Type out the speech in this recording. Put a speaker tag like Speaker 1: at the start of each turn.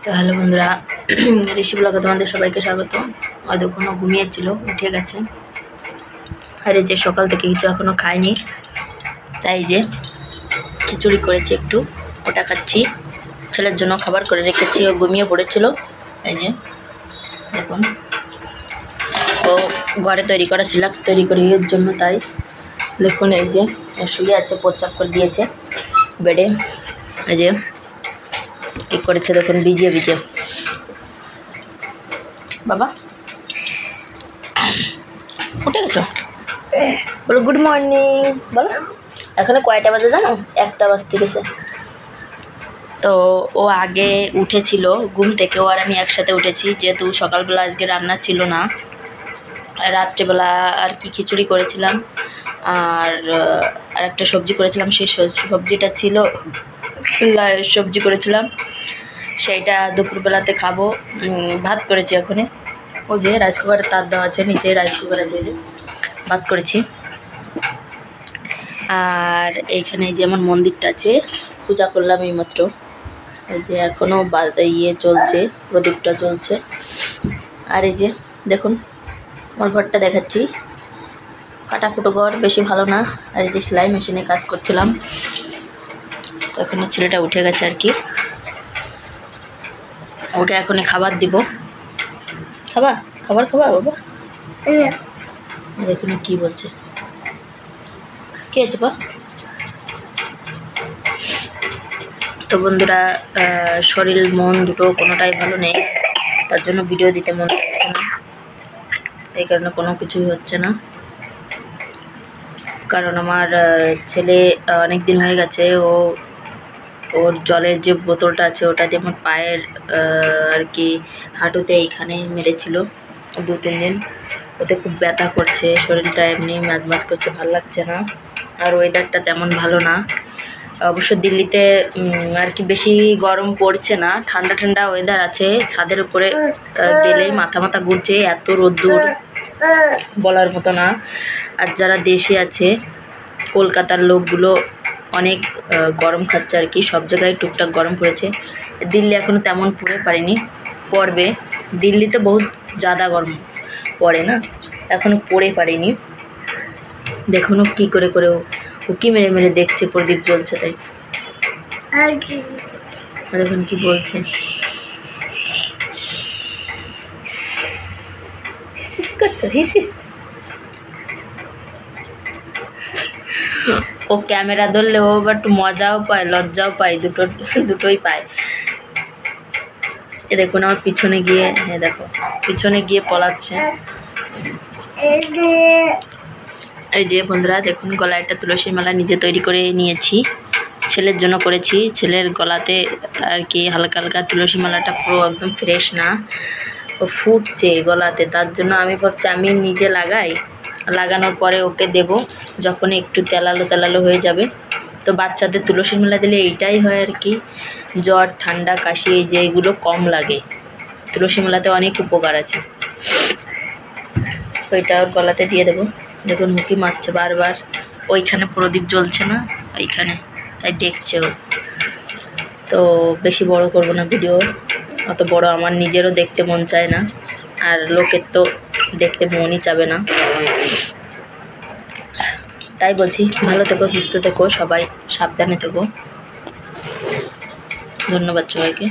Speaker 1: তো হ্যালো বন্ধুরা, ঋষি ব্লগে তোমাদের সবাইকে স্বাগত। হয়তো কোনো ঘুমিয়েছিল, উঠে গেছে। আর এই যে সকাল থেকে কিছু এখনও খাইনি, তাই যে খিচুড়ি করেছি একটু, ওটা খাচ্ছি। ছেলের জন্য খাবার করে রেখেছি, ও ঘুমিয়ে পড়েছিল। এই যে দেখুন, ও ঘরে তৈরি করা সিলাক্স তৈরি করি এর জন্য, তাই দেখুন এই যে শুয়ে আছে, প্রস্রাব করে দিয়েছে বেডে। এই যে কী করেছে দেখুন, ভিজিয়ে ভিজিয়ে। বাবা উঠে গেছো? বলো গুড মর্নিং বলো। এখানে কয়টা বাজে জানো? 1টা বাজতে গেছে। তো ও আগে উঠেছিল ঘুম থেকে, ও আর আমি একসাথে উঠেছি, যেহেতু সকালবেলা আজকে রান্না ছিল না। রাত্রেবেলা আর কি খিচুড়ি করেছিলাম, আর একটা সবজি করেছিলাম, সেই সবজিটা ছিল, সবজি করেছিলাম, সেইটা দুপুরবেলাতে খাবো। ভাত করেছি এখনই, ও যে রাইস কুকারে তার দেওয়া আছে, নিচে রাইস কুকার আছে, যে ভাত করেছি। আর এইখানে যেমন মন্দিরটা আছে, পূজা করলাম এইমাত্র। এই যে এখনও চলছে, প্রদীপটা চলছে। আর এই যে দেখুন আমার ঘরটা দেখাচ্ছি, ফাটাফুটো ঘর, বেশি ভালো না। আর এই যে সেলাই মেশিনে কাজ করছিলাম, তো এখনও ছেলেটা উঠে গেছে আর কি। ওকে এখনই খাবার দিব। খাবার খাবা বাবা? দেখুন কি বলছে, কে আছে বা? তো বন্ধুরা, শরীর মন দুটো কোনোটাই ভালো নেই, তার জন্য ভিডিও দিতে মন চাচ্ছে না। এই কারণে কোনো কিছুই হচ্ছে না, কারণ আমার ছেলে অনেক দিন হয়ে গেছে, ওর জলের যে বোতলটা আছে ওটা দিয়ে আমার পায়ের আর কি হাঁটুতে এইখানে মেরেছিল 2-3 দিন। ওতে খুব ব্যথা করছে, শরীরটা এমনি ম্যাজম্যাজ করছে, ভালো লাগছে না। আর ওয়েদারটা তেমন ভালো না। অবশ্য দিল্লিতে আর কি বেশি গরম পড়ছে না, ঠান্ডা ঠান্ডা ওয়েদার আছে। ছাদের উপরে গেলেই মাথা ঘুরছে, এত রোদ্দুর বলার মতো না। আর যারা দেশে আছে, কলকাতার লোকগুলো অনেক গরম খাচ্ছে আর কি, সব জায়গায় টুকটাক গরম পড়েছে। দিল্লি এখনও তেমন পারেনি, পড়বে। দিল্লিতে বহুত ज़्यादा গরম পড়ে না, এখনও পারেনি। দেখুন ও কী করে উকি মেরে মেরে দেখছে, প্রদীপ জ্বলছে তাই। দেখুন কি বলছে, ও ক্যামেরা ধরলে ও আবার একটু মজাও পায়, লজ্জাও পায়, দুটোই পায়। এ দেখুন আমার পিছনে গিয়ে, হ্যাঁ দেখো পিছনে গিয়ে পলাচ্ছে। এই যে বন্ধুরা দেখুন, গলায় একটা তুলসীর মালা নিজে তৈরি করে নিয়েছি, ছেলের জন্য করেছি। ছেলের গলাতে আর কি হালকা হালকা তুলসী মালাটা পুরো একদম ফ্রেশ না, ও ফুটছে গলাতে, তার জন্য আমি ভাবছি আমি নিজে লাগানোর পরে ওকে দেব, যখন একটু তেলালো হয়ে যাবে। তো বাচ্চাদের তুলসীর মালা দিলে এইটাই হয় আর কি, জ্বর ঠান্ডা কাশি এই যে এগুলো কম লাগে। তুলসী মালাতে অনেক উপকার আছে, ওইটা ওর গলাতে দিয়ে দেবো। দেখুন হুকি মারছে বারবার, ওইখানে প্রদীপ জ্বলছে না ওইখানে, তাই দেখছে ও। তো বেশি বড় করব না ভিডিও, অত বড় আমার নিজেরও দেখতে মন চায় না, আর লোকের তো দেখতে মনই চাবে না। তাই বলছি, ভালো থেকো, সুস্থ থেকো, সবাই সাবধানে থেকো। ধন্যবাদ সবাইকে।